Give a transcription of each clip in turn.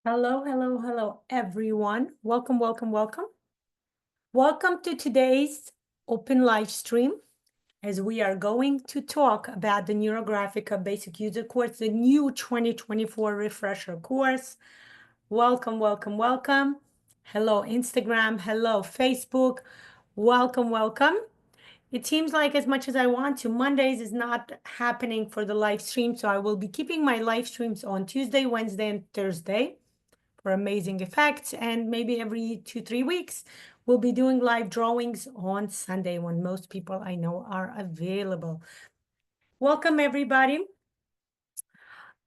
Hello, hello, hello, everyone. Welcome, welcome, welcome. Welcome to today's open live stream as we are going to talk about the NeuroGraphica Basic User Course, the new 2024 refresher course. Welcome, welcome, welcome. Hello, Instagram. Hello, Facebook. Welcome, welcome. It seems like as much as I want to, Mondays is not happening for the live stream, so I will be keeping my live streams on Tuesday, Wednesday, and Thursday for amazing effects. And maybe every 2-3 weeks, we'll be doing live drawings on Sunday when most people I know are available. Welcome, everybody.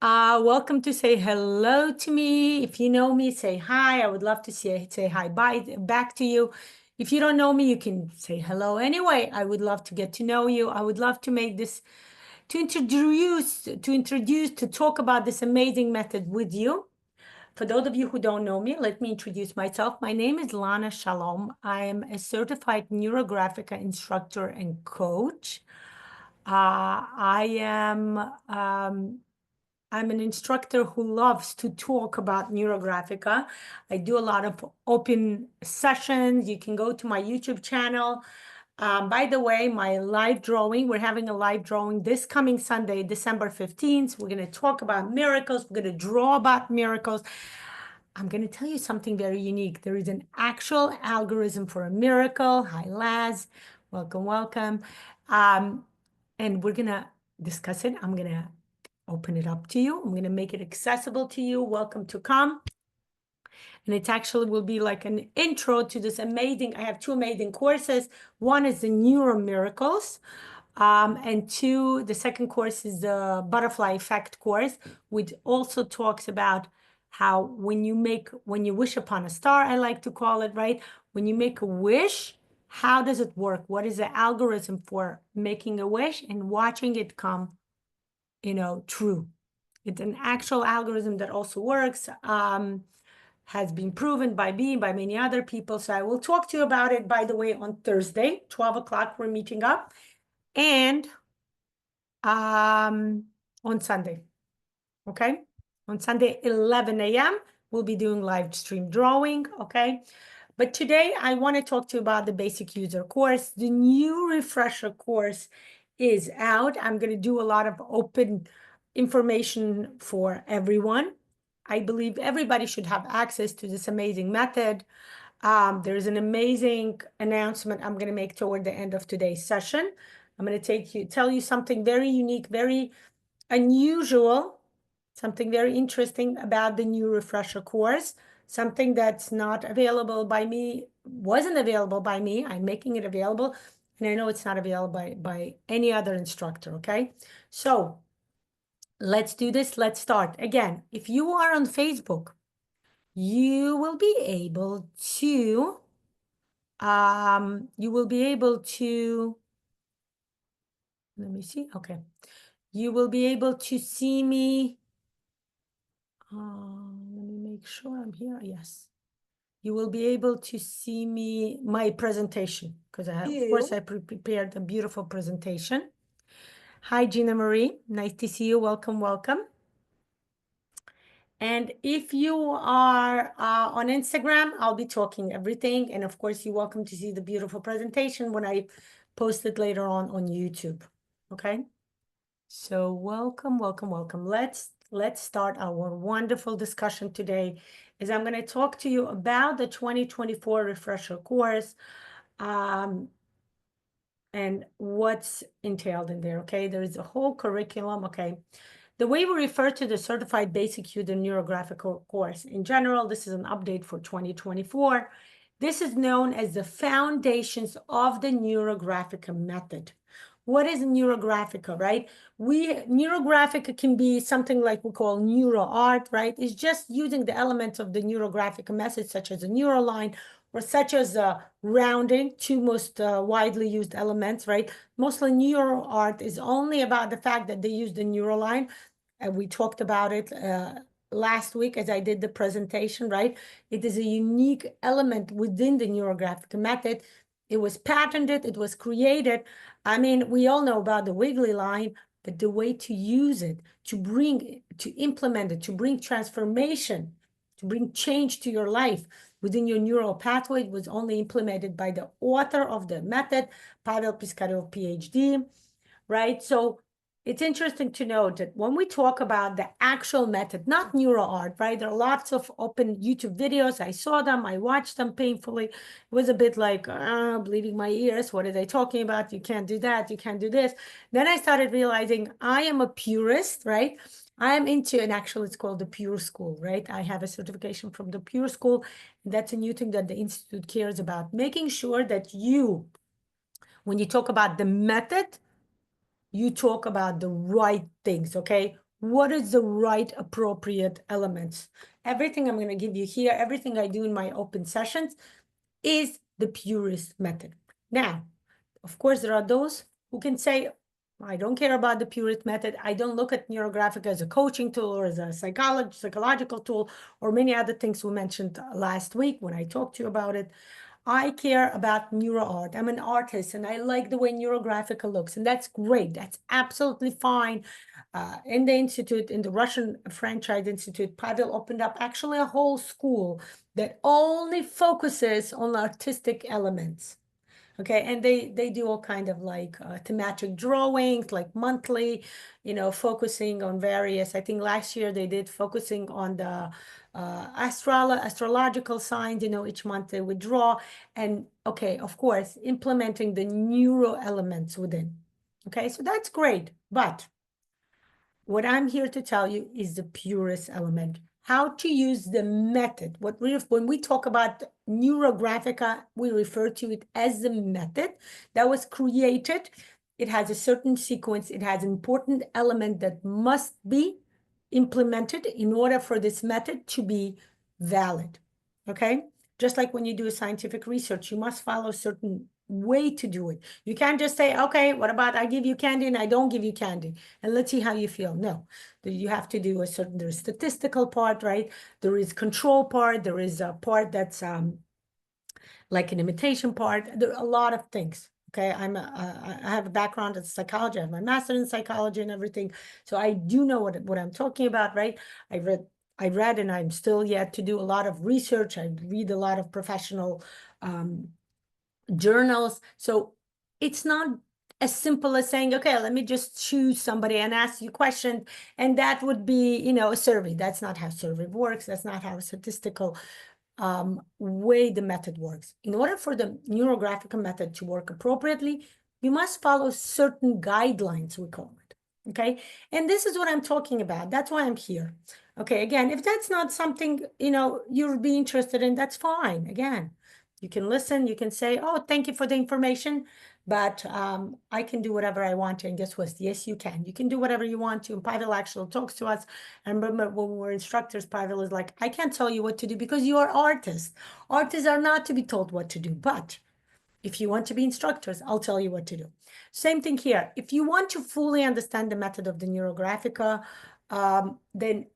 Welcome to say hello to me. If you know me, say hi. I would love to say hi back to you. If you don't know me, you can say hello anyway. I would love to get to know you. I would love to make this, to talk about this amazing method with you. For those of you who don't know me, let me introduce myself. My name is Lana Shalom. I am a certified NeuroGraphica instructor and coach. I'm an instructor who loves to talk about NeuroGraphica. I do a lot of open sessions. You can go to my YouTube channel. By the way, my live drawing, we're having a live drawing this coming Sunday, December 15th. We're going to talk about miracles. We're going to draw about miracles. I'm going to tell you something very unique. There is an actual algorithm for a miracle. Hi, Laz. Welcome, welcome. And we're going to discuss it. I'm going to open it up to you. I'm going to make it accessible to you. Welcome to come. And it actually will be like an intro to this amazing, I have two amazing courses. One is the Neuro Miracles. And two, the second course is the Butterfly Effect course, which also talks about how when you wish upon a star, I like to call it, right? When you make a wish, how does it work? What is the algorithm for making a wish and watching it come, true? It's an actual algorithm that also works. Has been proven by me, by many other people. So I will talk to you about it, by the way, on Thursday, 12 o'clock, we're meeting up. And on Sunday, okay? On Sunday, 11 a.m., we'll be doing live stream drawing, okay? But today, I want to talk to you about the basic user course. The new refresher course is out. I'm going to do a lot of open information for everyone. I believe everybody should have access to this amazing method. There's an amazing announcement I'm going to make toward the end of today's session. I'm going to tell you something very unique, very unusual, something very interesting about the new refresher course, something that's not available by me, wasn't available by me. I'm making it available, and I know it's not available by any other instructor, okay? So let's do this. Let's start. Again, if you are on Facebook, you will be able to, let me see, okay. You will be able to see me. Let me make sure I'm here. Yes. You will be able to see my presentation, because of course, I prepared a beautiful presentation. Hi, Gina Marie. Nice to see you. Welcome, welcome. And if you are on Instagram, I'll be talking everything. And of course, you're welcome to see the beautiful presentation when I post it later on YouTube. Okay. So welcome, welcome, welcome. Let's start our wonderful discussion today. Is I'm going to talk to you about the 2024 refresher course and what's entailed in there. Okay, there is a whole curriculum. Okay, the way we refer to the Certified Basic User NeuroGraphica course in general, this is an update for 2024. This is known as the foundations of the NeuroGraphica method. What is NeuroGraphica, right? NeuroGraphica can be something like we call neuro art, right? It's just using the elements of the NeuroGraphica method, such as a neuroline or such as rounding, two most widely used elements, right? Mostly neuro art is only about the fact that they use the neuroline. And we talked about it last week as I did the presentation, right? It is a unique element within the NeuroGraphica method. It was patented, it was created. I mean, we all know about the wiggly line, but the way to use it, to implement it, to bring transformation to bring change to your life within your neural pathway was only implemented by the author of the method, Pavel Piskarev, PhD, right? So it's interesting to note that when we talk about the actual method, not neuro art, right? There are lots of open YouTube videos. I saw them, I watched them painfully. It was a bit like, bleeding my ears. What are they talking about? You can't do that, you can't do this. Then I started realizing I am a purist, right? I am into, and actually it's called the Pure School, right? I have a certification from the Pure School. That's a new thing that the Institute cares about, making sure that you, when you talk about the method, you talk about the right things, okay? What is the right appropriate elements? Everything I'm going to give you here, everything I do in my open sessions is the purest method. Now, of course, there are those who can say, I don't care about the purest method. I don't look at NeuroGraphica as a coaching tool or as a psychological tool or many other things we mentioned last week when I talked to you about it. I care about neuro art. I'm an artist and I like the way NeuroGraphica looks, and that's great. That's absolutely fine. In the institute, in the Russian Franchise Institute, Pavel opened up actually a whole school that only focuses on artistic elements. Okay, and they do all kind of like thematic drawings, like monthly, focusing on various. I think last year they did focusing on the astrological signs. Each month they would draw, and okay, of course, implementing the neuro elements within. Okay, so that's great, but what I'm here to tell you is the purest element. How to use the method. When we talk about NeuroGraphica, we refer to it as the method that was created. It has a certain sequence. It has an important element that must be implemented in order for this method to be valid. Okay? Just like when you do a scientific research, you must follow a certain way to do it. You can't just say, okay, what about I give you candy and I don't give you candy, and let's see how you feel. No, you have to do there's statistical part, right? There is control part. There is a part that's like an imitation part. There are a lot of things. Okay, I have a background in psychology. I have my master's in psychology and everything. So I do know what I'm talking about, right? I read and I'm still yet to do a lot of research. I read a lot of professional journals. So it's not as simple as saying, okay, let me just choose somebody and ask you questions. And that would be, a survey. That's not how survey works. That's not how statistical way the method works. In order for the NeuroGraphica method to work appropriately, you must follow certain guidelines, we call it. Okay. And this is what I'm talking about. That's why I'm here. Okay. Again, if that's not something, you'll be interested in, that's fine. Again, you can listen, you can say, oh, thank you for the information, but I can do whatever I want to. And guess what? Yes, you can. You can do whatever you want to. And Pavel actually talks to us. And remember, when we're instructors, Pavel is like, I can't tell you what to do because you are artists. Artists are not to be told what to do. But if you want to be instructors, I'll tell you what to do. Same thing here. If you want to fully understand the method of the NeuroGraphica, then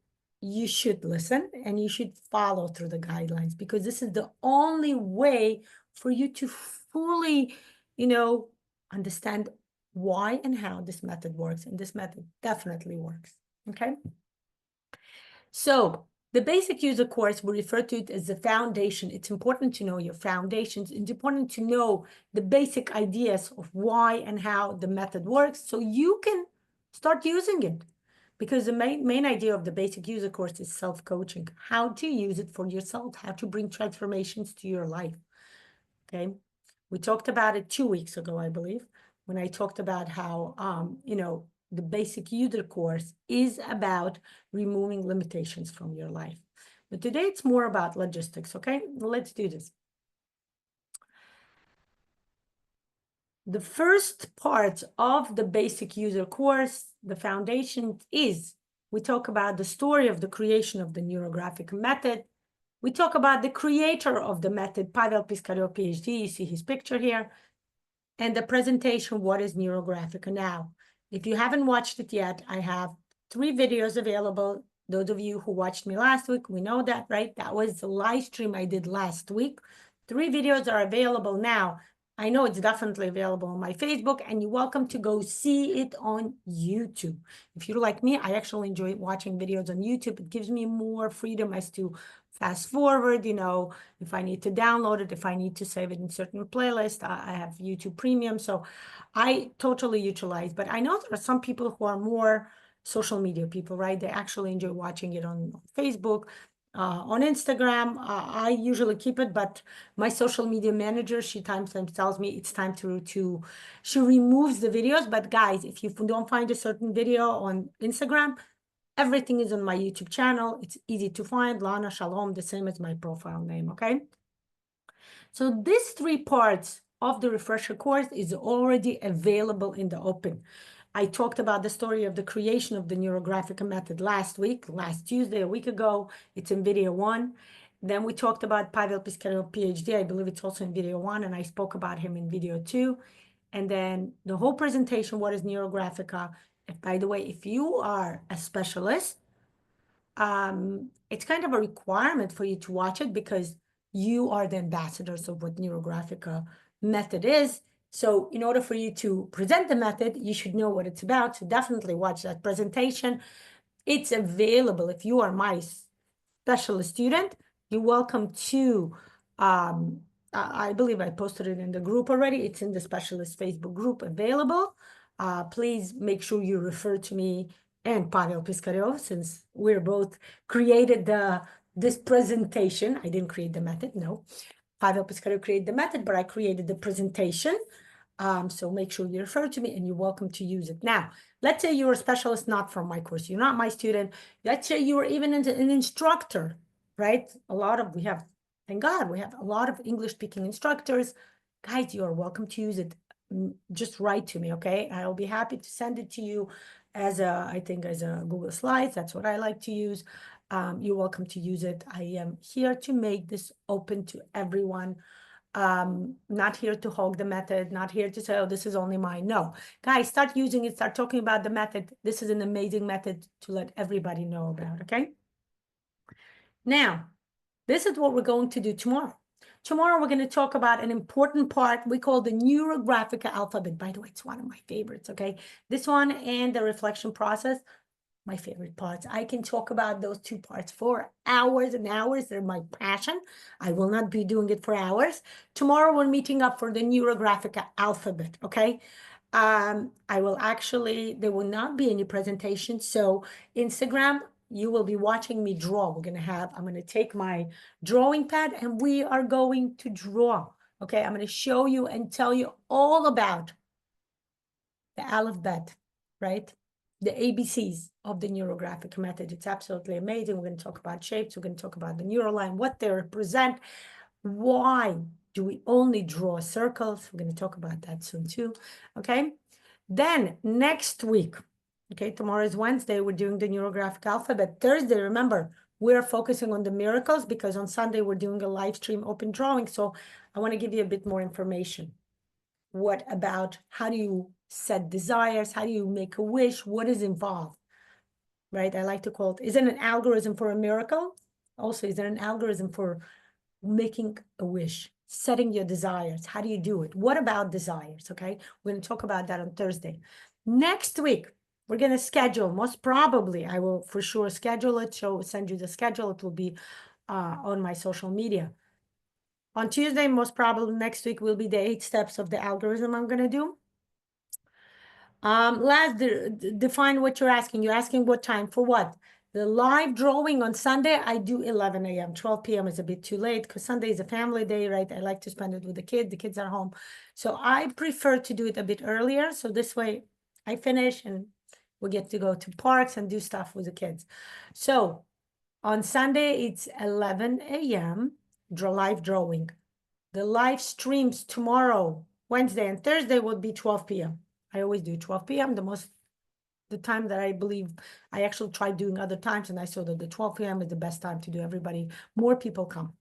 you should listen and you should follow through the guidelines, because this is the only way for you to fully, understand why and how this method works. And this method definitely works. Okay. So the basic user course, we refer to it as the foundation. It's important to know your foundations. It's important to know the basic ideas of why and how the method works so you can start using it. Because the main idea of the basic user course is self-coaching, how to use it for yourself, how to bring transformations to your life. Okay. We talked about it 2 weeks ago, I believe, when I talked about how, the basic user course is about removing limitations from your life. But today it's more about logistics, okay? Let's do this. The first part of the basic user course, the foundation, is we talk about the story of the creation of the NeuroGraphic method. We talk about the creator of the method, Pavel Piskarev, PhD. You see his picture here. And the presentation, what is NeuroGraphica now? If you haven't watched it yet, I have 3 videos available. Those of you who watched me last week, we know that, right? That was the live stream I did last week. 3 videos are available now. I know it's definitely available on my Facebook, and you're welcome to go see it on YouTube. If you're like me, I actually enjoy watching videos on YouTube. It gives me more freedom as to fast forward, if I need to download it, if I need to save it in certain playlist. I have YouTube Premium, so I totally utilize. But I know there are some people who are more social media people, right? They actually enjoy watching it on Facebook, on Instagram. I usually keep it, but my social media manager, she sometimes tells me it's time she removes the videos. But guys, if you don't find a certain video on Instagram, everything is on my YouTube channel. It's easy to find, Lana Shalom, the same as my profile name, okay? So these 3 parts of the refresher course is already available in the open. I talked about the story of the creation of the NeuroGraphica method last Tuesday, a week ago. It's in video 1. Then we talked about Pavel Piskarev, PhD. I believe it's also in video 1, and I spoke about him in video 2. And then the whole presentation, what is NeuroGraphica? By the way, if you are a specialist, it's kind of a requirement for you to watch it because you are the ambassadors of what NeuroGraphica method is. So in order for you to present the method, you should know what it's about. So definitely watch that presentation. It's available. If you are my specialist student, you're welcome to, I believe I posted it in the group already. It's in the specialist Facebook group available. Please make sure you refer to me and Pavel Piskarev, since we're both created this presentation. I didn't create the method, no. Pavel Piskarev created the method, but I created the presentation. So make sure you refer to me and you're welcome to use it. Now, let's say you're a specialist not from my course. You're not my student. Let's say you are even an instructor, right? Thank God, we have a lot of English-speaking instructors. Guys, you are welcome to use it. Just write to me, okay? I'll be happy to send it to you as a Google Slides. That's what I like to use. You're welcome to use it. I am here to make this open to everyone. Not here to hog the method, not here to say, oh, this is only mine. No, guys, start using it, start talking about the method. This is an amazing method to let everybody know about, okay? Now, this is what we're going to do tomorrow. Tomorrow, we're going to talk about an important part we call the NeuroGraphica alphabet. By the way, it's one of my favorites, okay? This one and the reflection process, my favorite parts. I can talk about those 2 parts for hours and hours. They're my passion. I will not be doing it for hours. Tomorrow, we're meeting up for the NeuroGraphica alphabet, okay? There will not be any presentation. So Instagram, you will be watching me draw. I'm going to take my drawing pad and we are going to draw. Okay, I'm going to show you and tell you all about the alphabet, right? The ABCs of the NeuroGraphic method. It's absolutely amazing. We're going to talk about shapes. We're going to talk about the neural line, what they represent. Why do we only draw circles? We're going to talk about that soon too, okay? Then next week, okay, tomorrow is Wednesday, we're doing the NeuroGraphic alphabet. Thursday, remember, we're focusing on the miracles because on Sunday we're doing a live stream open drawing. So I want to give you a bit more information. What about how do you set desires? How do you make a wish? What is involved, right? I like to call it, is it an algorithm for a miracle? Also, is there an algorithm for making a wish, setting your desires? How do you do it? What about desires? Okay, we're going to talk about that on Thursday. Next week, we're going to schedule, most probably, I will for sure schedule it. So send you the schedule. It will be on my social media. On Tuesday, most probably next week will be the 8 steps of the algorithm I'm going to do. Define what you're asking. You're asking what time for what? The live drawing on Sunday, I do 11 a.m. 12 p.m. is a bit too late because Sunday is a family day, right? I like to spend it with the kids. The kids are home. So I prefer to do it a bit earlier. So this way I finish and we get to go to parks and do stuff with the kids. So on Sunday, it's 11 a.m. live drawing. The live streams tomorrow, Wednesday and Thursday will be 12 p.m. I always do 12 p.m. The time that I believe I actually tried doing other times and I saw that the 12 p.m. is the best time to do everybody. More people come.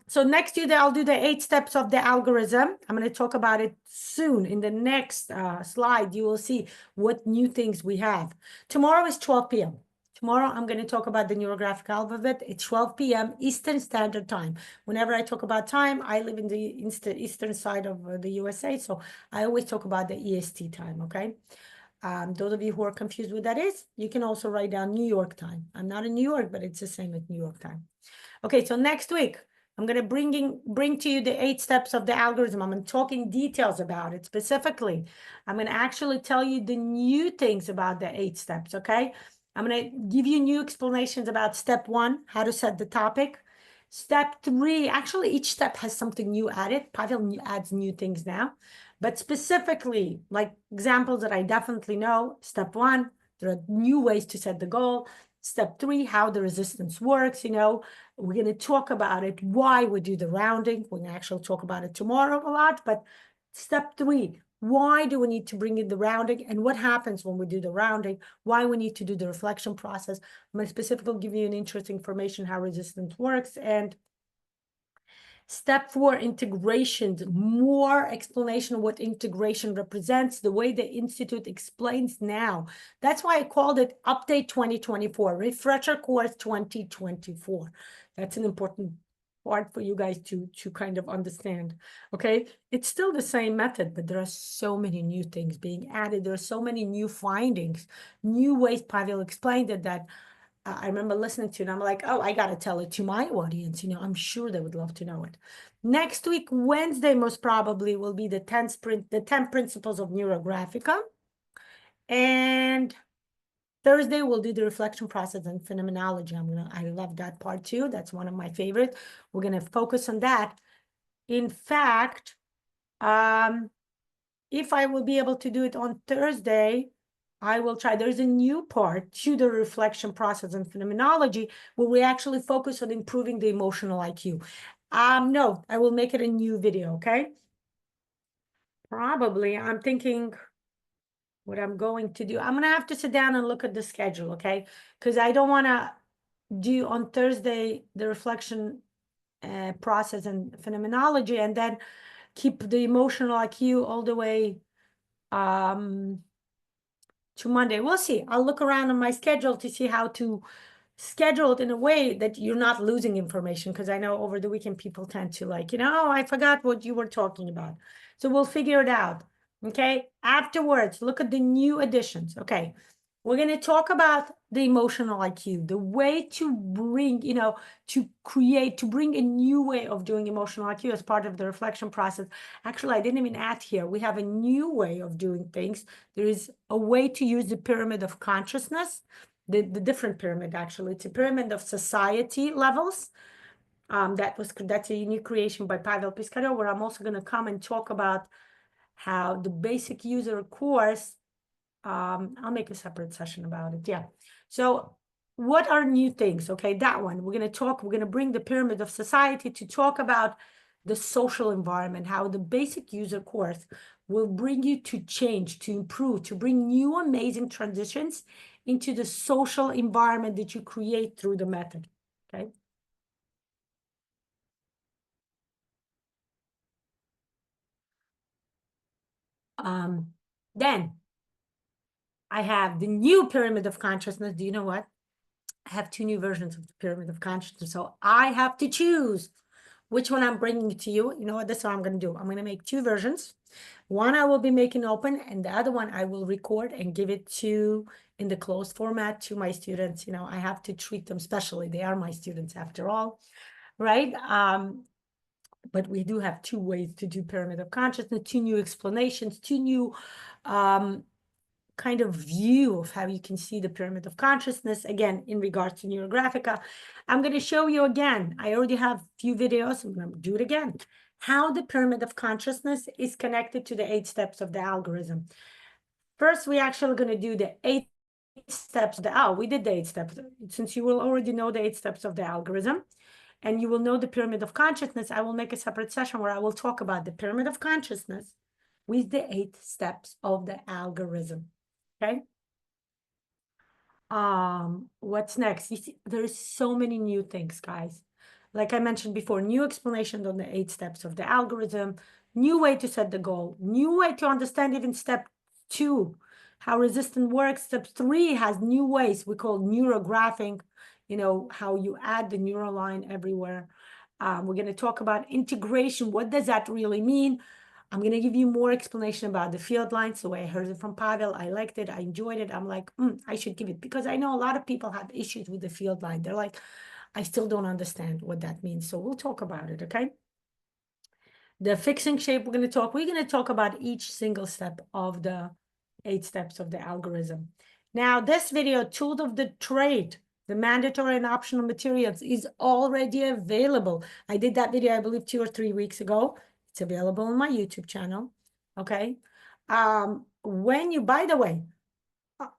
So next Tuesday, I'll do the 8 steps of the algorithm. I'm going to talk about it soon. In the next slide, you will see what new things we have. Tomorrow is 12 p.m. Tomorrow, I'm going to talk about the NeuroGraphic alphabet. It's 12 p.m. Eastern Standard Time. Whenever I talk about time, I live in the eastern side of the USA, so I always talk about the EST time, okay? Those of you who are confused what that is, you can also write down New York time. I'm not in New York, but it's the same with New York time. Okay, so next week, I'm going to bring to you the 8 steps of the algorithm. I'm talking details about it specifically. I'm going to actually tell you the new things about the 8 steps, okay? I'm going to give you new explanations about step 1, how to set the topic. Step 3, actually each step has something new added. Pavel adds new things now. But specifically, like examples that I definitely know, step 1, there are new ways to set the goal. Step 3, how the resistance works, we're going to talk about it, why we do the rounding. We're going to actually talk about it tomorrow a lot, but step 3, why do we need to bring in the rounding and what happens when we do the rounding, why we need to do the reflection process. I'm going to specifically give you an interesting information how resistance works. And step 4, integrations, more explanation of what integration represents, the way the Institute explains now. That's why I called it Update 2024, Refresher Course 2024. That's an important part for you guys to kind of understand, okay? It's still the same method, but there are so many new things being added. There are so many new findings, new ways Pavel explained it that I remember listening to it and I'm like, oh, I got to tell it to my audience. I'm sure they would love to know it. Next week, Wednesday, most probably will be the 10 principles of NeuroGraphica. And Thursday, we'll do the reflection process and phenomenology. I love that part too. That's one of my favorites. We're going to focus on that. In fact, if I will be able to do it on Thursday, I will try. There's a new part to the reflection process and phenomenology where we actually focus on improving the emotional IQ. No, I will make it a new video, okay? Probably, I'm thinking what I'm going to do. I'm going to have to sit down and look at the schedule, okay? Because I don't want to do on Thursday the reflection process and phenomenology and then keep the emotional IQ all the way to Monday. We'll see. I'll look around on my schedule to see how to schedule it in a way that you're not losing information, because I know over the weekend people tend to oh, I forgot what you were talking about. So we'll figure it out. Okay. Afterwards, look at the new additions. Okay. We're going to talk about the emotional IQ, the way to bring, to bring a new way of doing emotional IQ as part of the reflection process. Actually, I didn't even add here. We have a new way of doing things. There is a way to use the pyramid of consciousness, the different pyramid, actually. It's a pyramid of society levels. That's a unique creation by Pavel Piskarev, where I'm also going to come and talk about how the basic user course, I'll make a separate session about it. Yeah. So what are new things? Okay, that one. We're going to bring the pyramid of society to talk about the social environment, how the basic user course will bring you to change, to improve, to bring new amazing transitions into the social environment that you create through the method. Okay. Then I have the new pyramid of consciousness. Do you know what? I have 2 new versions of the pyramid of consciousness. So I have to choose which one I'm bringing to you. You know what? That's what I'm going to do. I'm going to make 2 versions. One I will be making open, and the other one I will record and give it to in the closed format to my students. I have to treat them specially. They are my students after all, right? But we do have 2 ways to do pyramid of consciousness, 2 new explanations, 2 new kind of view of how you can see the pyramid of consciousness, again, in regards to NeuroGraphica. I'm going to show you again. I already have a few videos. I'm going to do it again. How the pyramid of consciousness is connected to the 8 steps of the algorithm. First, we're actually going to do the 8 steps. We did the 8 steps. Since you will already know the 8 steps of the algorithm, and you will know the pyramid of consciousness, I will make a separate session where I will talk about the pyramid of consciousness with the 8 steps of the algorithm. Okay. What's next? You see, there's so many new things, guys. Like I mentioned before, new explanations on the 8 steps of the algorithm, new way to set the goal, new way to understand even step 2, how resistance works. Step 3 has new ways we call neurographing, how you add the neural line everywhere. We're going to talk about integration. What does that really mean? I'm going to give you more explanation about the field lines, the way I heard it from Pavel. I liked it. I enjoyed it. I'm like, I should give it, because I know a lot of people have issues with the field line. They're like, I still don't understand what that means. So we'll talk about it, okay? The fixing shape, we're going to talk about each single step of the 8 steps of the algorithm. Now, this video, Tool of the Trade, the mandatory and optional materials, is already available. I did that video, I believe, 2 or 3 weeks ago. It's available on my YouTube channel, okay? When you, by the way,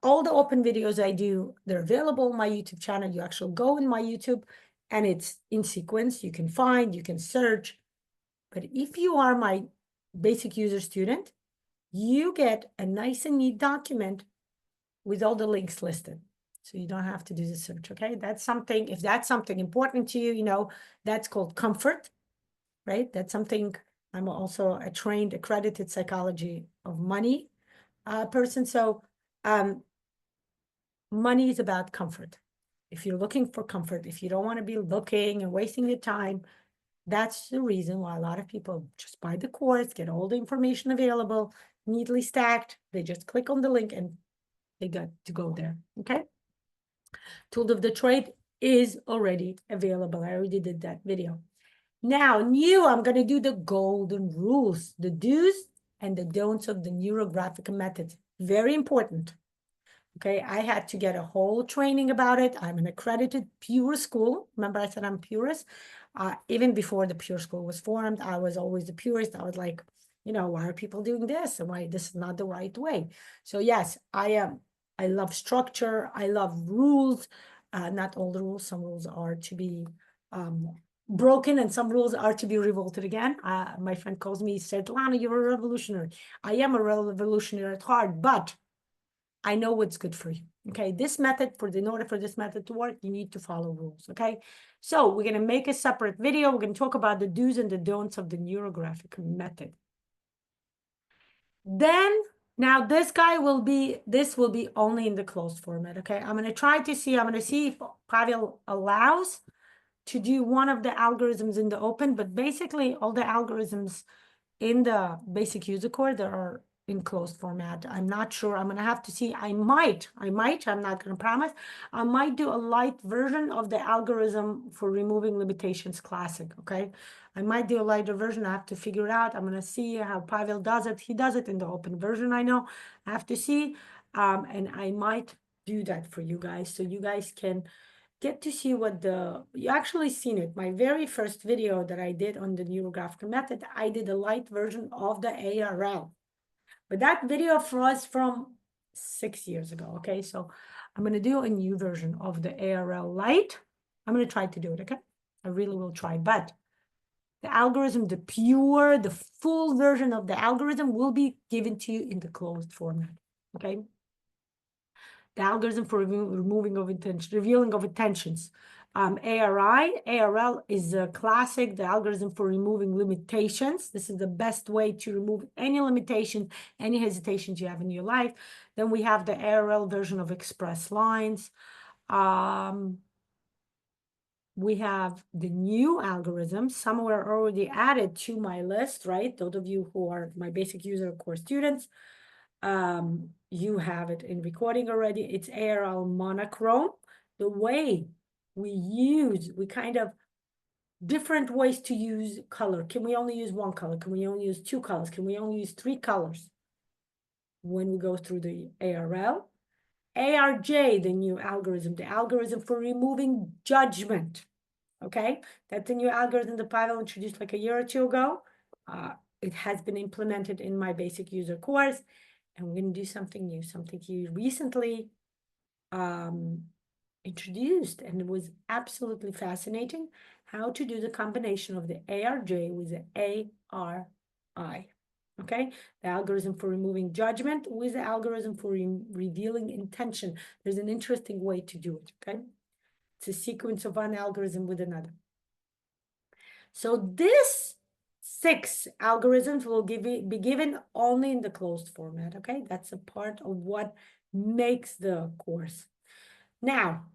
all the open videos I do, they're available on my YouTube channel. You actually go in my YouTube, and it's in sequence. You can find, you can search. But if you are my basic user student, you get a nice and neat document with all the links listed. So you don't have to do the search, okay? That's something, if that's something important to you, you know, that's called comfort, right? That's something, I'm also a trained, accredited psychology of money person. So money is about comfort. If you're looking for comfort, if you don't want to be looking and wasting your time, that's the reason why a lot of people just buy the course, get all the information available, neatly stacked. They just click on the link and they got to go there, okay? Tool of the Trade is already available. I already did that video. Now, I'm going to do the golden rules, the do's and the don'ts of the NeuroGraphica method. Very important. Okay, I had to get a whole training about it. I'm an accredited Pure School. Remember I said I'm purist? Even before the Pure School was formed, I was always the purist. I was like, you know, why are people doing this? And why this is not the right way? So yes, I am. I love structure. I love rules. Not all the rules. Some rules are to be broken, and some rules are to be revolted again. My friend calls me, said, Lana, you're a revolutionary. I am a revolutionary at heart, but I know what's good for you. Okay, this method, in order for this method to work, you need to follow rules. Okay, so we're going to make a separate video. We're going to talk about the do's and the don'ts of the NeuroGraphic method. Then, now this will be only in the closed format. Okay, I'm going to see if Pavel allows to do one of the algorithms in the open, but basically all the algorithms in the basic user core, there are in closed format. I'm not sure. I'm gonna have to see. I might, I'm not gonna promise. I might do a light version of the algorithm for removing limitations classic, okay? I might do a lighter version. I have to figure it out. I'm gonna see how Pavel does it. He does it in the open version, I know. I have to see. And I might do that for you guys, so you guys can get to see what you actually seen it. My very first video that I did on the NeuroGraphica method, I did a light version of the ARL. But that video was from 6 years ago, okay? So I'm gonna do a new version of the ARL light. I'm gonna try to do it, okay? I really will try, but the algorithm, the full version of the algorithm will be given to you in the closed format, okay? The algorithm for removing of intention, revealing of intentions. ARL is a classic, the algorithm for removing limitations. This is the best way to remove any limitation, any hesitations you have in your life. Then we have the ARL version of express lines. We have the new algorithm. Some were already added to my list, right? Those of you who are my basic user course students. You have it in recording already. It's ARL monochrome. The way we kind of different ways to use color. Can we only use one color? Can we only use 2 colors? Can we only use 3 colors when we go through the ARL? ARJ, the new algorithm, the algorithm for removing judgment. Okay, that's the new algorithm that Pavel introduced like a year or 2 ago. It has been implemented in my basic user course. And we're going to do something new, something he recently introduced, and it was absolutely fascinating how to do the combination of the ARJ with the ARI. Okay, the algorithm for removing judgment with the algorithm for revealing intention. There's an interesting way to do it. Okay, it's a sequence of one algorithm with another. So this 6 algorithms will be given only in the closed format, okay? That's a part of what makes the course. Now,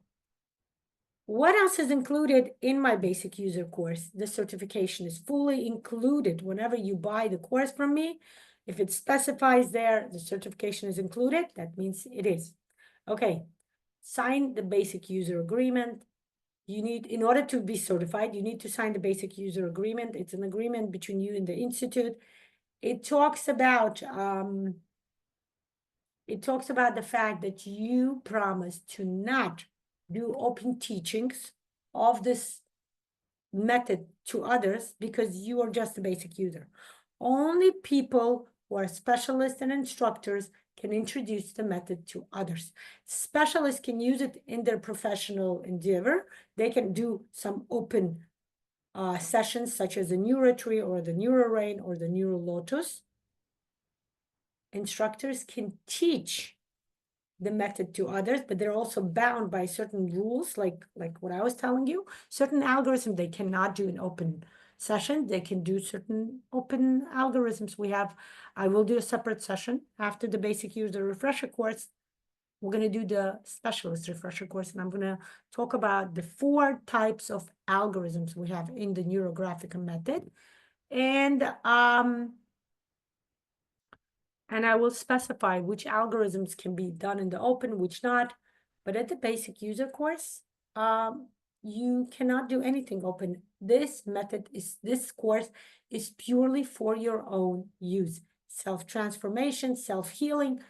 What else is included in my basic user course? The certification is fully included whenever you buy the course from me. If it specifies there, the certification is included, that means it is. Okay, sign the basic user agreement. You need, in order to be certified, you need to sign the basic user agreement. It's an agreement between you and the institute. It talks about the fact that you promise to not do open teachings of this method to others because you are just a basic user. Only people who are specialists and instructors can introduce the method to others. Specialists can use it in their professional endeavor. They can do some open sessions such as the NeuroTree or the NeuroRain or the NeuroLotus. Instructors can teach the method to others, but they're also bound by certain rules, like what I was telling you. Certain algorithms they cannot do in open session. They can do certain open algorithms. I will do a separate session after the basic user refresher course. We're going to do the specialist refresher course, and I'm going to talk about the 4 types of algorithms we have in the NeuroGraphica method. And I will specify which algorithms can be done in the open, which not. But at the basic user course, you cannot do anything open. This course is purely for your own use. Self-transformation, self-healing,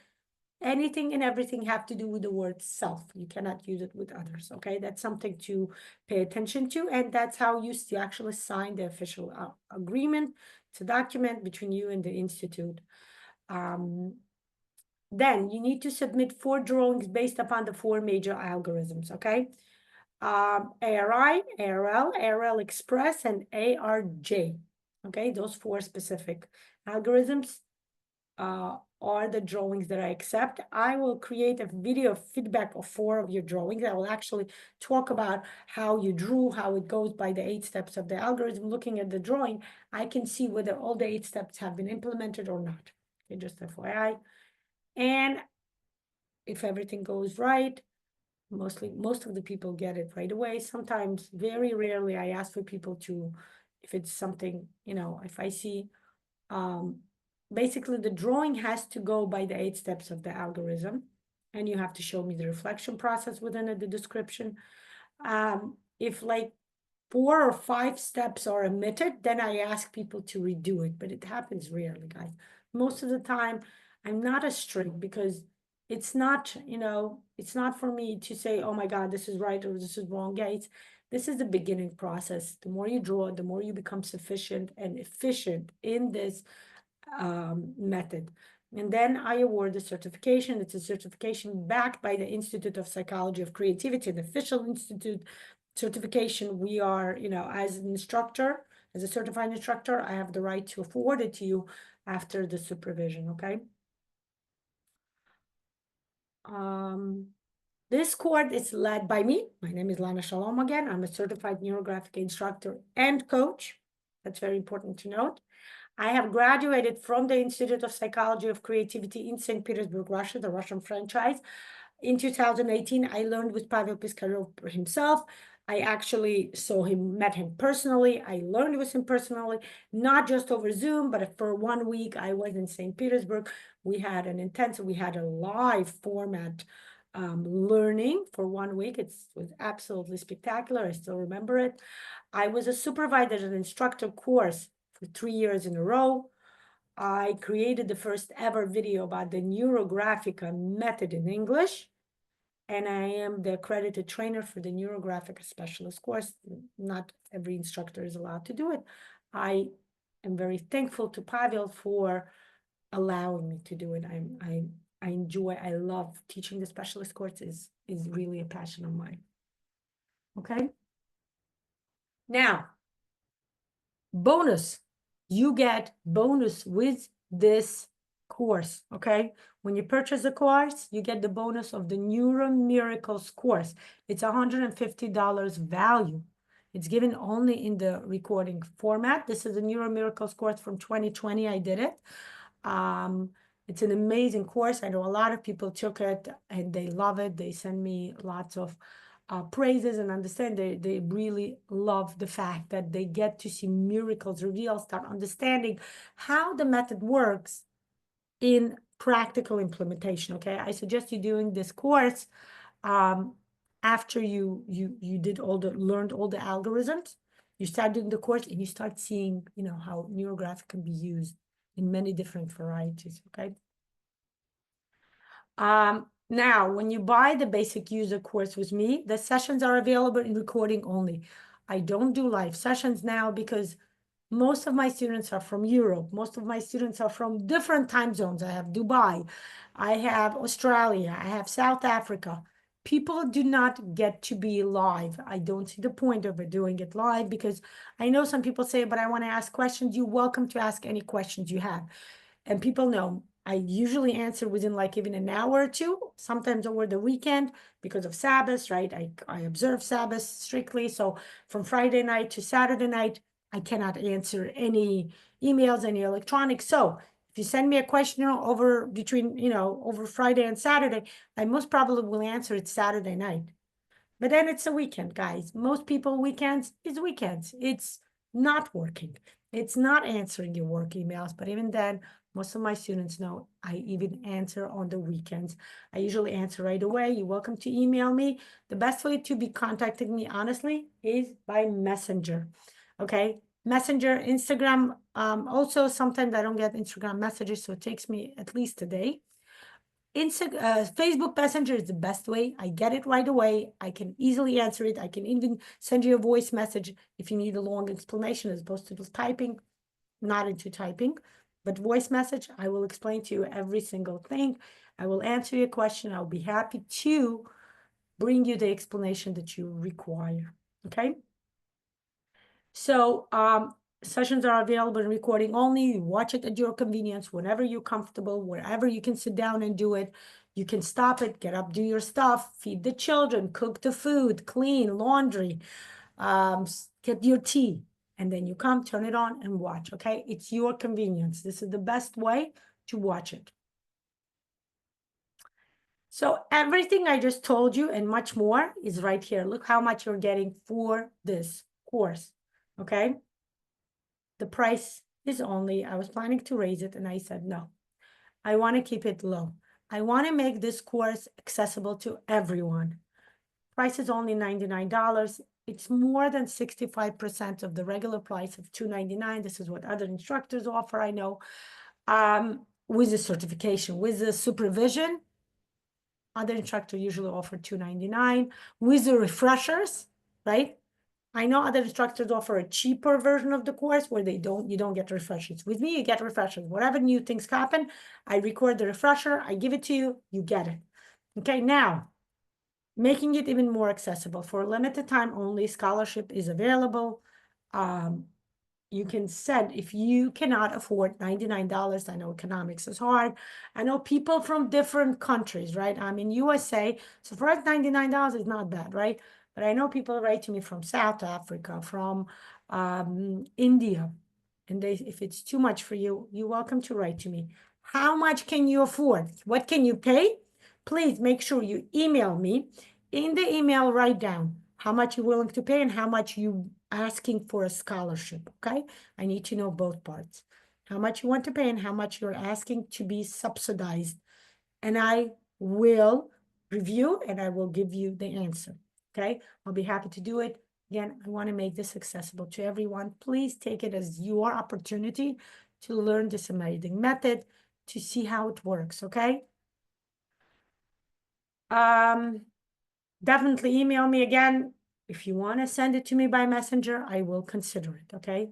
anything and everything have to do with the word self. You cannot use it with others, okay? That's something to pay attention to, and that's how you actually sign the official agreement. It's a document between you and the institute. Then you need to submit 4 drawings based upon the 4 major algorithms, okay? ARI, ARL, ARL Express, and ARJ, okay? Those 4 specific algorithms are the drawings that I accept. I will create a video feedback of 4 of your drawings. I will actually talk about how you drew, how it goes by the 8 steps of the algorithm. Looking at the drawing, I can see whether all the 8 steps have been implemented or not. Okay, just FYI. And if everything goes right, most of the people get it right away. Sometimes, very rarely, I ask for people to, if it's something, if I see, basically the drawing has to go by the 8 steps of the algorithm, and you have to show me the reflection process within it, the description. If like 4 or 5 steps are omitted, then I ask people to redo it, but it happens rarely, guys. Most of the time, I'm not as strict because it's not, it's not for me to say, oh my God, this is right or this is wrong. Yeah, this is the beginning process. The more you draw, the more you become sufficient and efficient in this method. And then I award the certification. It's a certification backed by the Institute of Psychology of Creativity, an official institute certification. We are, as an instructor, as a certified instructor, I have the right to afford it to you after the supervision, okay? This course is led by me. My name is Lana Shalom again. I'm a certified NeuroGraphica instructor and coach. That's very important to note. I have graduated from the Institute of Psychology of Creativity in St. Petersburg, Russia, the Russian franchise. In 2018, I learned with Pavel Piskarov himself. I actually met him personally. I learned with him personally, not just over Zoom, but for 1 week, I was in St. Petersburg. We had a live format learning for 1 week. It was absolutely spectacular. I still remember it. I was a supervisor and instructor course for 3 years in a row. I created the first ever video about the NeuroGraphica method in English, and I am the accredited trainer for the NeuroGraphica specialist course. Not every instructor is allowed to do it. I am very thankful to Pavel for allowing me to do it. I love teaching the specialist course. Is really a passion of mine. Okay. Now, bonus. You get bonus with this course, okay? When you purchase the course, you get the bonus of the Neuro Miracles course. It's $150 value. It's given only in the recording format. This is the Neuro Miracles course from 2020. I did it. It's an amazing course. I know a lot of people took it and they love it. They send me lots of praises and understand. They really love the fact that they get to see miracles revealed, start understanding how the method works in practical implementation. Okay, I suggest you doing this course um, after you did learned all the algorithms. You start doing the course and you start seeing, how NeuroGraphic can be used in many different varieties. Okay. Now, when you buy the basic user course with me, the sessions are available in recording only. I don't do live sessions now because most of my students are from Europe. Most of my students are from different time zones. I have Dubai, I have Australia, I have South Africa. People do not get to be live. I don't see the point of it doing it live because I know some people say, but I want to ask questions. You're welcome to ask any questions you have. And people know I usually answer within like even an hour or two, sometimes over the weekend because of Sabbath, right? I observe Sabbath strictly. So from Friday night to Saturday night, I cannot answer any emails, any electronics. So if you send me a question over between, over Friday and Saturday, I most probably will answer it Saturday night. But then it's a weekend, guys. Most people weekends is weekends. It's not working. It's not answering your work emails. But even then, most of my students know I even answer on the weekends. I usually answer right away. You're welcome to email me. The best way to be contacting me, honestly, is by Messenger. Okay. Messenger, Instagram. Also, sometimes I don't get Instagram messages, so it takes me at least a day. Facebook Messenger is the best way. I get it right away. I can easily answer it. I can even send you a voice message if you need a long explanation as opposed to just typing. Not into typing, but voice message. I will explain to you every single thing. I will answer your question. I'll be happy to bring you the explanation that you require. Okay. So sessions are available in recording only. You watch it at your convenience, whenever you're comfortable, wherever you can sit down and do it. You can stop it, get up, do your stuff, feed the children, cook the food, clean, laundry, get your tea, and then you come, turn it on and watch, okay? It's your convenience. This is the best way to watch it. So everything I just told you and much more is right here. Look how much you're getting for this course, okay? The price is only, I was planning to raise it and I said, no, I want to keep it low. I want to make this course accessible to everyone. Price is only $99. It's more than 65% of the regular price of $299. This is what other instructors offer, I know. With the certification, with the supervision, other instructors usually offer $299. With the refreshers, right? I know other instructors offer a cheaper version of the course where you don't get refreshers. With me, you get refreshers. Whatever new things happen, I record the refresher, I give it to you, you get it. Okay, now, making it even more accessible. For a limited time only, scholarship is available. You can send, if you cannot afford $99, I know economics is hard. I know people from different countries, right? I'm in USA, so for us, $99 is not bad, right? But I know people write to me from South Africa, from India, and if it's too much for you, you're welcome to write to me. How much can you afford? What can you pay? Please make sure you email me. In the email, write down how much you're willing to pay and how much you asking for a scholarship, okay? I need to know both parts. How much you want to pay and how much you're asking to be subsidized. And I will review and I will give you the answer, okay? I'll be happy to do it. Again, I want to make this accessible to everyone. Please take it as your opportunity to learn this amazing method, to see how it works, okay? Definitely email me again. If you want to send it to me by messenger, I will consider it, okay?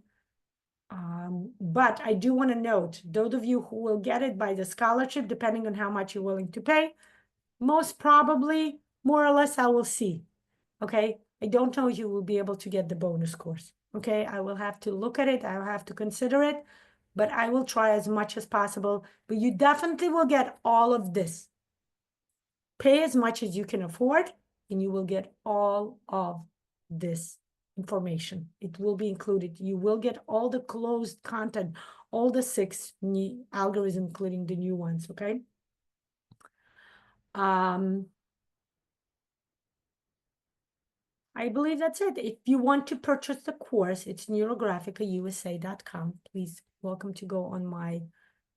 But I do want to note, those of you who will get it by the scholarship, depending on how much you're willing to pay, most probably, more or less, I will see, okay? I don't know you will be able to get the bonus course, okay? I will have to look at it, I will have to consider it, but I will try as much as possible. But you definitely will get all of this. Pay as much as you can afford, and you will get all of this information. It will be included. You will get all the closed content, all the 6 new algorithms, including the new ones, okay? I believe that's it. If you want to purchase the course, it's NeuroGraphicaUSA.com. Please welcome to go on my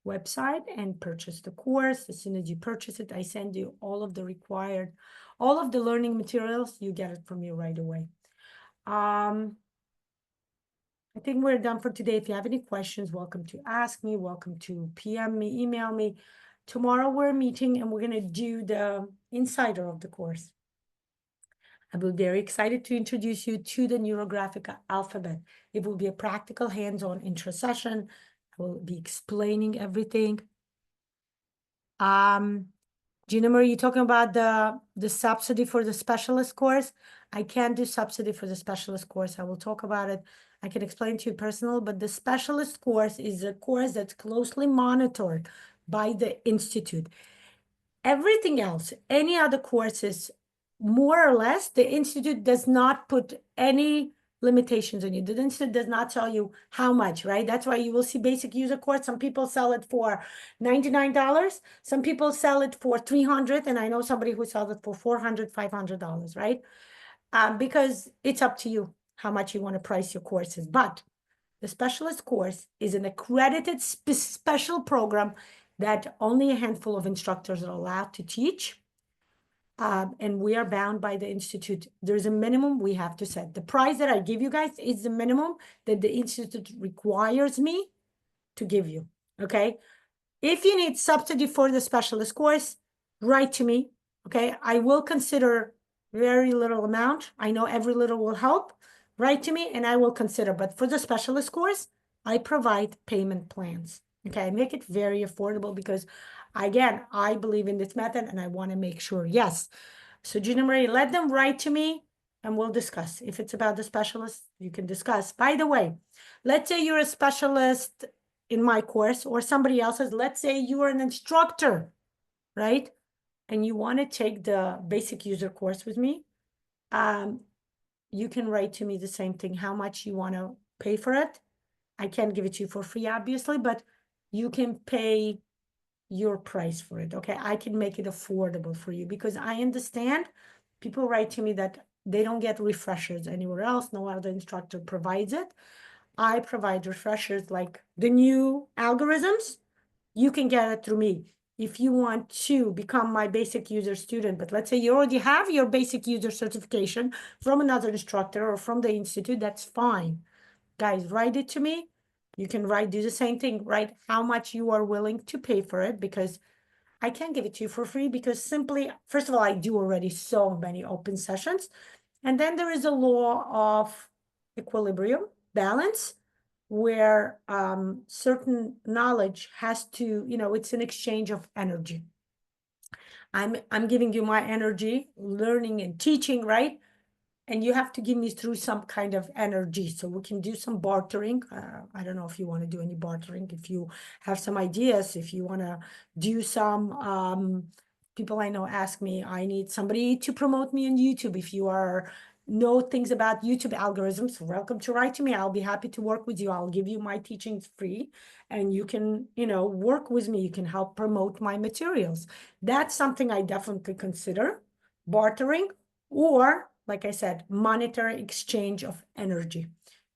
website and purchase the course. As soon as you purchase it, I send you all of the required, all of the learning materials. You get it from me right away. I think we're done for today. If you have any questions, welcome to ask me, welcome to PM me, email me. Tomorrow we're meeting and we're going to do the insider of the course. I will be very excited to introduce you to the NeuroGraphica alphabet. It will be a practical hands-on intro session. I will be explaining everything. Gina Marie, you talking about the subsidy for the specialist course? I can't do subsidy for the specialist course. I will talk about it. I can explain to you personal, but the specialist course is a course that's closely monitored by the institute. Everything else, any other courses, more or less, the institute does not put any limitations on you. The institute does not tell you how much, right? That's why you will see basic user course. Some people sell it for $99. Some people sell it for $300. And I know somebody who sells it for $400, $500, right? Because it's up to you how much you want to price your courses. But the specialist course is an accredited special program that only a handful of instructors are allowed to teach. And we are bound by the institute. There's a minimum we have to set. The price that I give you guys is the minimum that the institute requires me to give you, okay? If you need subsidy for the specialist course, write to me, okay? I will consider very little amount. I know every little will help. Write to me and I will consider. But for the specialist course, I provide payment plans, okay? I make it very affordable because, again, I believe in this method and I want to make sure, yes. So Gina Marie, let them write to me and we'll discuss. If it's about the specialist, you can discuss. By the way, let's say you're a specialist in my course or somebody else's. Let's say you are an instructor, right? And you want to take the basic user course with me. You can write to me the same thing, how much you want to pay for it. I can't give it to you for free, obviously, but you can pay your price for it, okay? I can make it affordable for you because I understand people write to me that they don't get refreshers anywhere else. No other instructor provides it. I provide refreshers like the new algorithms. You can get it through me. If you want to become my basic user student, but let's say you already have your basic user certification from another instructor or from the institute, that's fine. Guys, write it to me. You can do the same thing, write how much you are willing to pay for it because I can't give it to you for free because simply, first of all, I do already so many open sessions. And then there is a law of equilibrium, balance, where certain knowledge has to, it's an exchange of energy. I'm giving you my energy, learning and teaching, right? And you have to give me through some kind of energy. So we can do some bartering. I don't know if you want to do any bartering, if you have some ideas, if you want to do some, people I know ask me, I need somebody to promote me on YouTube. If you know things about YouTube algorithms, welcome to write to me. I'll be happy to work with you. I'll give you my teachings free and you can, work with me. You can help promote my materials. That's something I definitely consider, bartering, or like I said, monetary exchange of energy.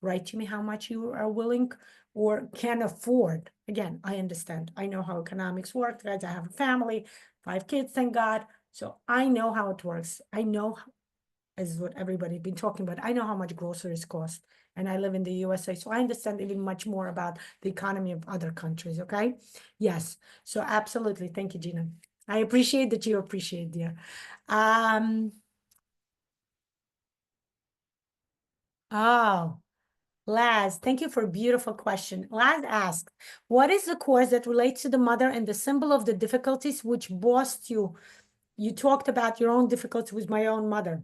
Write to me how much you are willing or can afford. Again, I understand. I know how economics work, guys. I have a family, 5 kids, thank God. So I know how it works. I know, as what everybody's been talking about, I know how much groceries cost. And I live in the USA, so I understand even much more about the economy of other countries, okay? Yes, so absolutely. Thank you, Gina. I appreciate that you appreciate, dear. Oh, Laz, thank you for a beautiful question. Laz asked, what is the course that relates to the mother and the symbol of the difficulties which bossed you? You talked about your own difficulties with my own mother.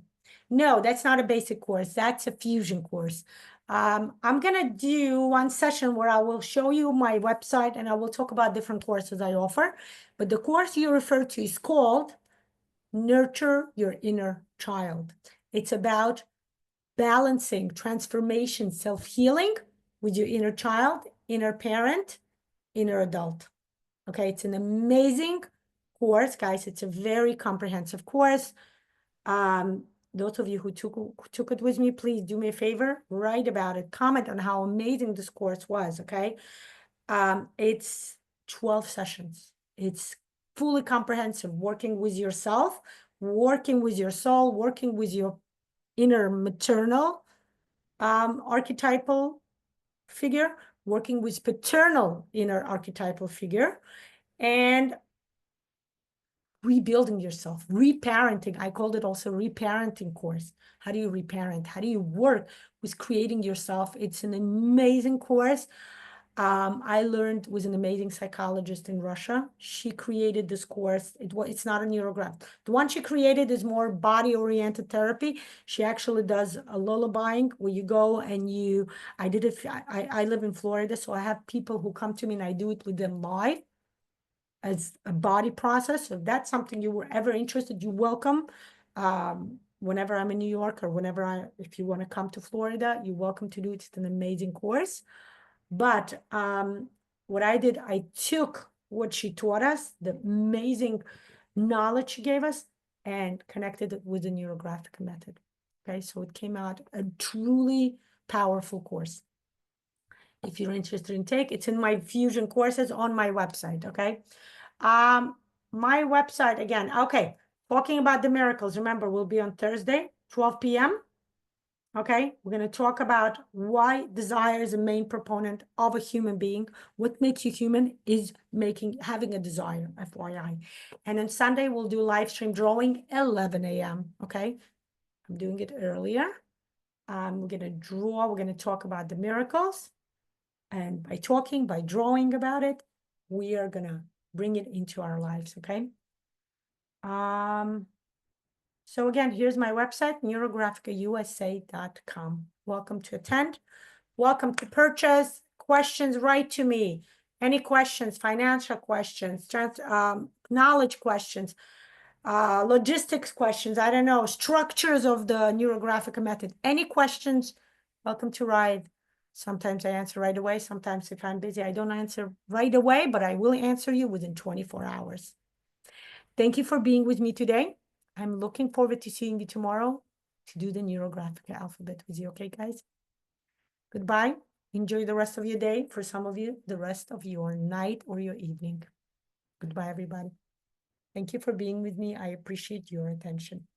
No, that's not a basic course. That's a fusion course. I'm going to do one session where I will show you my website and I will talk about different courses I offer. But the course you refer to is called Nurture Your Inner Child. It's about balancing transformation, self-healing with your inner child, inner parent, inner adult. Okay, it's an amazing course, guys. It's a very comprehensive course. those of you who took it with me, please do me a favor, write about it, comment on how amazing this course was, okay? It's 12 sessions. It's fully comprehensive, working with yourself, working with your soul, working with your inner maternal archetypal figure, working with paternal inner archetypal figure, and rebuilding yourself, reparenting. I called it also reparenting course. How do you reparent? How do you work with creating yourself? It's an amazing course. I learned with an amazing psychologist in Russia. She created this course. It's not a NeuroGraph. The one she created is more body-oriented therapy. She actually does a lullabying where you go and I did it. I live in Florida, so I have people who come to me and I do it with them live as a body process. So if that's something you were ever interested, you're welcome. Whenever I'm in New York or if you want to come to Florida, you're welcome to do it. It's an amazing course. But what I did, I took what she taught us, the amazing knowledge she gave us, and connected it with the NeuroGraphica method. Okay, so it came out a truly powerful course. If you're interested in take, it's in my fusion courses on my website. Okay, my website again. Okay, talking about the miracles. Remember, we'll be on Thursday, 12 p.m. Okay, we're going to talk about why desire is a main proponent of a human being. What makes you human is having a desire, FYI. And on Sunday, we'll do live stream drawing, 11 a.m. Okay, I'm doing it earlier. We're going to draw. We're going to talk about the miracles. And by drawing about it, we are going to bring it into our lives. Okay. So again, here's my website, NeuroGraphicaUSA.com. Welcome to attend. Welcome to purchase. Questions, write to me. Any questions, financial questions, knowledge questions, logistics questions, I don't know, structures of the NeuroGraphica method. Any questions, welcome to write. Sometimes I answer right away. Sometimes if I'm busy, I don't answer right away, but I will answer you within 24 hours. Thank you for being with me today. I'm looking forward to seeing you tomorrow to do the NeuroGraphica alphabet with you. Okay, guys? Goodbye. Enjoy the rest of your day. For some of you, the rest of your night or your evening. Goodbye, everybody. Thank you for being with me. I appreciate your attention.